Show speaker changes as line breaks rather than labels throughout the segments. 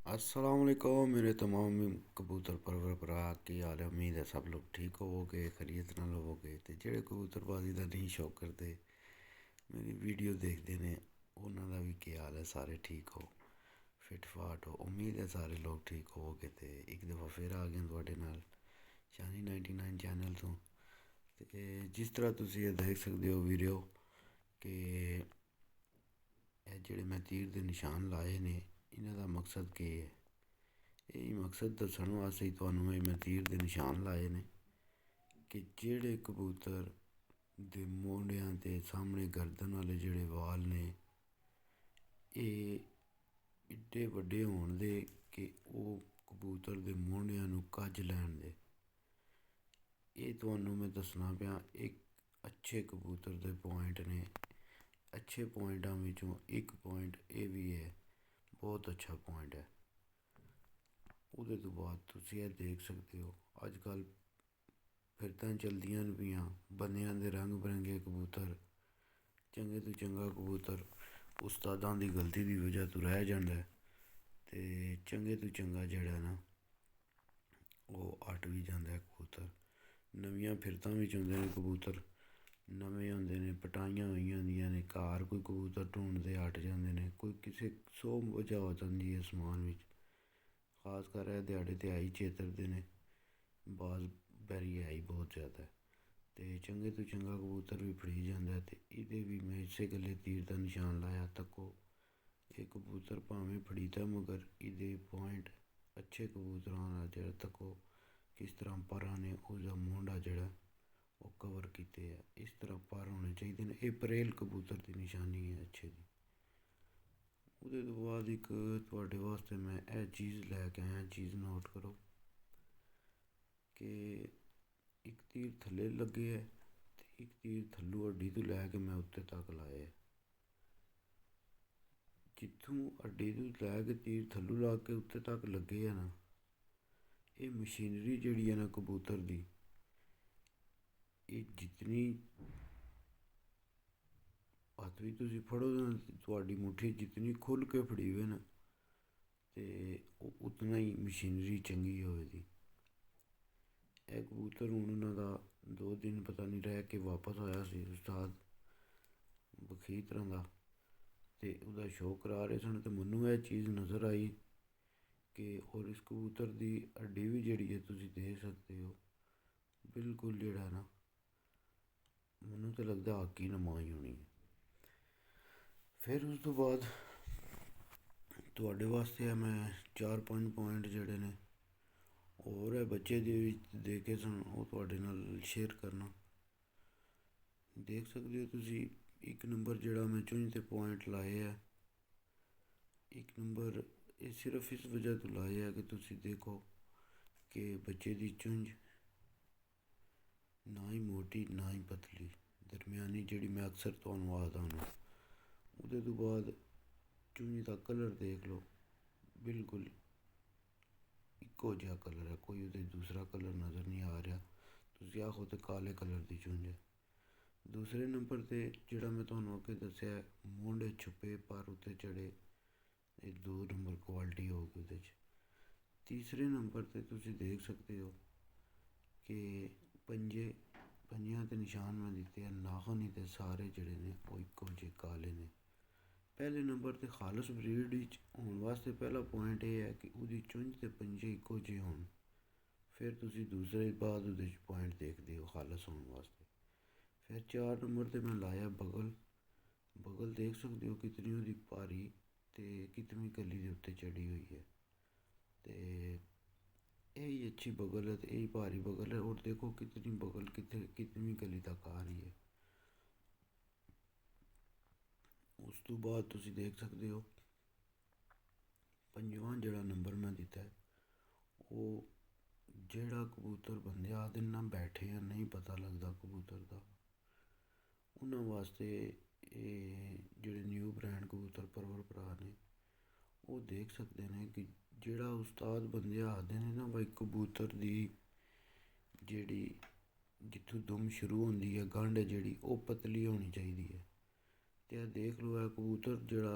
अस्सलाम वालेकुम मेरे तमाम कबूतर परवर भरा की हाल है। उम्मीद है सब लोग ठीक होवोगे, खैरियत नाल होवोगे। ते जेह्ड़े कबूतरबाजी दा नहीं शौक करदे, मेरी वीडियो देखदे ने, उन्हां दा भी केह् हाल है? सारे ठीक हो, फिट फाट हो? उम्मीद है सारे लोग ठीक होवोगे। ते इक दफ़ा फिर आ गए तुहाडे नाल शानी 99 चैनल तो। ते जिस तरह तुसी एह् देख सकदे हो वीडियो कि एह् जेह्ड़े मैं तीर दे निशान लाए ने, इन्हां दा मकसद केह् है? यही मकसद दस्सण वास्ते ही तुहानूं मैं तीर दे निशान लाए ने कि जेह्ड़े कबूतर दे मोंढेआं ते सामने गर्दन आह्ले जेह्ड़े वाल ने, एह् एड्डे बड्डे होन दे कि ओह् कबूतर दे मोंढेआं नूं कज्ज लैन दे। एह् तुहानूं मैं दस्सना पेआ इक अच्छे कबूतर दे पॉइंट ने। अच्छे पॉइंटां बिच्चों इक पॉइंट एह् बी है, बहुत अच्छा पॉइंट है। ओह्दे तो बाद तुसी एह् देख सकदे हो अजकल फिरतां चलदियां न पियां बंदेआं दे रंग बरंगे कबूतर, चंगे तो चंगा कबूतर उस्तादां दी गलती दी वजह तो रह जांदा है, ते चंगे तो चंगा जेह्ड़ा ना ओह् हट भी जांदा है कबूतर। नमियां फिरतां बिच्च औंदे ने कबूतर, नमें होंदे ने, पटाइयां होई होंदियां ने, घर कोई कबूतर ढूंढदे हट जांदे ने, कोई किसे 100 वजह हो जांदी है समान बिच्च। खासकर एह् ध्याड़े ते है ही चेतरदे ने, बाज बैरी है ही बहुत ज़्यादा है। ते चंगे तो चंगा कबूतर भी फड़ी जांदा है। ते एह्दे भी मैं इस्सै गल्लै तीर दा निशान लाया। तक्को एह् कबूतर भामें फड़ी दा मगर एह्दे पॉइंट अच्छे कबूतरां दा जेह्ड़ा तक्को किस तरह परां ने ओह्दा मोंढा जेह्ड़ा ओह् कवर कीते ऐ। इस तरह पर होने चाहिदे न। एह् परेल कबूतर दी निशानी है अच्छे दी। ओह्दे तो बाद इक तुहाडे वास्ते मैं एह् चीज़ लै के आया, चीज़ नोट करो कि इक तीर थल्ले लग्गे ऐ ते इक तीर थल्लू हड्डी तो लै के मैं उत्ते तक लाए ऐ। जित्थूं हड्डी तो लै के तीर थल्लू ला के उत्ते तक लग्गे ऐ ना, एह् मशीनरी जेह्ड़ी ऐ ना कबूतर दी, एह् जितनी हत्थ बी तुसी फड़ो ना, तुहाडी मुट्ठी जितनी खु'ल्ल के फड़ीवे ना, ते ओह् उतना ही मशीनरी चंगी होए दी। एह् कबूतर हून उन्हां दा 2 दिन पता नहीं रह के वापस आया सी उस्ताद बखीतरां दा, ते ओह्दा शो करा रहे सन। ते मैनू एह् चीज़ नज़र आई कि होर इस कबूतर दी हड्डी बी जेह्ड़ी ऐ तुसी देख सकदे हो, बिल्कुल जेह्ड़ा ना मैनू ते लगदा हक्क ही नमां ही होनी है। फिर उस तो बाद तुहाडे वास्ते मैं 4-5 पॉइंट जेह्ड़े ने होर ऐ बच्चे दे देखे सन, ओह् तुहाडे नाल शेयर करना। देख सकदे हो तुसी इक नंबर जेह्ड़ा मैं चुंझ ते पॉइंट लाए ऐ, इक नंबर एह् सिर्फ इस वजह तो लाए ऐ कि तुसी देखो कि बच्चे दी चुंझ ना ही मोटी ना ही पतली, दरम्यानी जेह्ड़ी मैं अक्सर तुहानूं आखदा होन्ना। ओह्दे तो बाद चुंझ दा कलर देख लो, बिल्कुल इक्को जेहा कलर है, कोई ओह्दे दूसरा कलर नज़र नहीं आ रहा। तुसी आखो ते काले कलर दी चुंझ है। दूसरे नंबर ते जेह्ड़ा मैं तुहानूं अग्गें दस्सेआ ऐ, मोंढे छुप्पे पर उत्ते चढ़े, एह् 2 नंबर क्वालिटी होग ओह्दे च। तीसरे नंबर ते तुसी देख सकदे हो कि पंजेआं ते निशान मैं दित्ते ऐ, नाखन ते सारे जेह्ड़े ने ओह् इक्को जेह् काले ने। पैह्ले नंबर ते खालस ब्रीड च होने वास्ते पैह्ला पॉइंट एह् ऐ कि ओह्दी चुंझ ते पंजे इक्को जेह् होन। फिर तुसी दूसरे बाद ओह्दे च पॉइंट देखदे हो खालस होने वास्ते। फिर 4 नंबर ते मैं लाया बगल। बगल देख सकदे हो कितनी ओह्दी भारी ते कितनी कली दे उत्ते चढ़ी हुई है। ते यही अच्छी बगल है, तो यही भारी बगल है। और देखो कितनी बगल कितनी कली तक आ रही है। उस तो बाद तुसी देख सकदे हो पंजवां जेह्ड़ा नंबर मैं दित्ता है, ओह् जेह्ड़ा कबूतर बंदे आखदे ना बैठे ऐ नहीं पता लगदा कबूतर दा, उन्हां वास्ते एह् जेह्ड़े न्यू ब्रांड कबूतर परवर भ्रा ने, ओह् देख सकदे ने कि जेह्ड़ा उस्ताद बंदे आखदे ने ना भाई कबूतर दी जेह्ड़ी जित्थूं दुम शुरू होंदी ऐ, गंढ जेह्ड़ी ओह् पतली होनी चाहिदी ऐ। ते देख लो एह् कबूतर जेह्ड़ा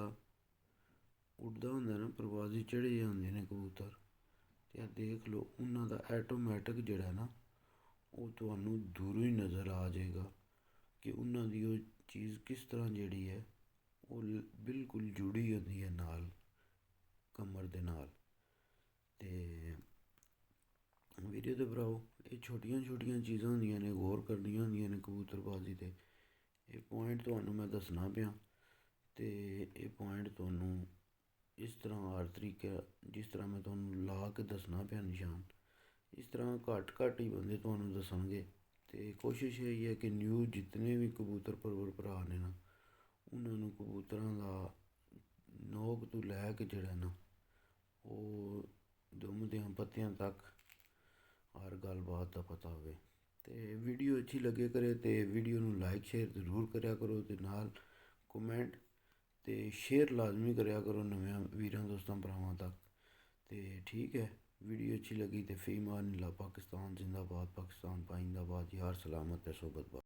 ਉੱਡਦਾ ਹੁੰਦਾ ਨਾ, ਪ੍ਰਵਾਸੀ ਚੜ੍ਹੇ ਜਾਂਦੇ ਨੇ ਕਬੂਤਰ, ਅਤੇ ਇਹ ਦੇਖ ਲਓ ਉਹਨਾਂ ਦਾ ਐਟੋਮੈਟਿਕ ਜਿਹੜਾ ਨਾ ਉਹ ਤੁਹਾਨੂੰ ਦੂਰੋਂ ਹੀ ਨਜ਼ਰ ਆ ਜਾਏਗਾ ਕਿ ਉਹਨਾਂ ਦੀ ਉਹ ਚੀਜ਼ ਕਿਸ ਤਰ੍ਹਾਂ ਜਿਹੜੀ ਹੈ ਉਹ ਬਿਲਕੁਲ ਜੁੜੀ ਹੁੰਦੀ ਹੈ ਨਾਲ, ਕਮਰ ਦੇ ਨਾਲ। ਅਤੇ ਵੀਡੀਓ ਦੇ ਭਰਾਓ, ਇਹ ਛੋਟੀਆਂ ਛੋਟੀਆਂ ਚੀਜ਼ਾਂ ਹੁੰਦੀਆਂ ਨੇ, ਗੌਰ ਕਰਨੀਆਂ ਹੁੰਦੀਆਂ ਨੇ ਕਬੂਤਰਬਾਜ਼ੀ 'ਤੇ। ਇਹ ਪੁਆਇੰਟ ਤੁਹਾਨੂੰ ਮੈਂ ਦੱਸਣਾ ਪਿਆ, ਅਤੇ ਇਹ ਪੁਆਇੰਟ ਤੁਹਾਨੂੰ ਇਸ ਤਰ੍ਹਾਂ ਹਰ ਤਰੀਕੇ, ਜਿਸ ਤਰ੍ਹਾਂ ਮੈਂ ਤੁਹਾਨੂੰ ਲਾ ਕੇ ਦੱਸਣਾ ਪਿਆ ਨਿਸ਼ਾਨ, ਇਸ ਤਰ੍ਹਾਂ ਘੱਟ ਘੱਟ ਹੀ ਬੰਦੇ ਤੁਹਾਨੂੰ ਦੱਸਣਗੇ। ਅਤੇ ਕੋਸ਼ਿਸ਼ ਇਹ ਹੈ ਕਿ ਨਿਊ ਜਿਤਨੇ ਵੀ ਕਬੂਤਰ ਪਰਵਰ ਭਰਾ ਨੇ ਨਾ, ਉਹਨਾਂ ਨੂੰ ਕਬੂਤਰਾਂ ਦਾ ਨੋਕ ਤੋਂ ਲੈ ਕੇ ਜਿਹੜਾ ਨਾ ਉਹ ਦੁਮ ਦਿਆਂ ਪੱਤਿਆਂ ਤੱਕ ਹਰ ਗੱਲਬਾਤ ਦਾ ਪਤਾ ਹੋਵੇ। ਅਤੇ ਵੀਡੀਓ ਅੱਛੀ ਲੱਗੇ ਕਰੇ ਅਤੇ ਵੀਡੀਓ ਨੂੰ ਲਾਈਕ ਸ਼ੇਅਰ ਜ਼ਰੂਰ ਕਰਿਆ ਕਰੋ, ਅਤੇ ਨਾਲ ਕਮੈਂਟ ਅਤੇ ਸ਼ੇਅਰ ਲਾਜ਼ਮੀ ਕਰਿਆ ਕਰੋ ਨਵੇਂ ਵੀਰਾਂ ਦੋਸਤਾਂ ਭਰਾਵਾਂ ਤੱਕ। ਅਤੇ ਠੀਕ ਹੈ, ਵੀਡੀਓ ਅੱਛੀ ਲੱਗੀ ਤਾਂ ਫੀ ਮਾਨ ਅੱਲਾ, ਪਾਕਿਸਤਾਨ ਜ਼ਿੰਦਾਬਾਦ, ਪਾਕਿਸਤਾਨ ਪਾइंदाबाद, यार सलामत है सोबत।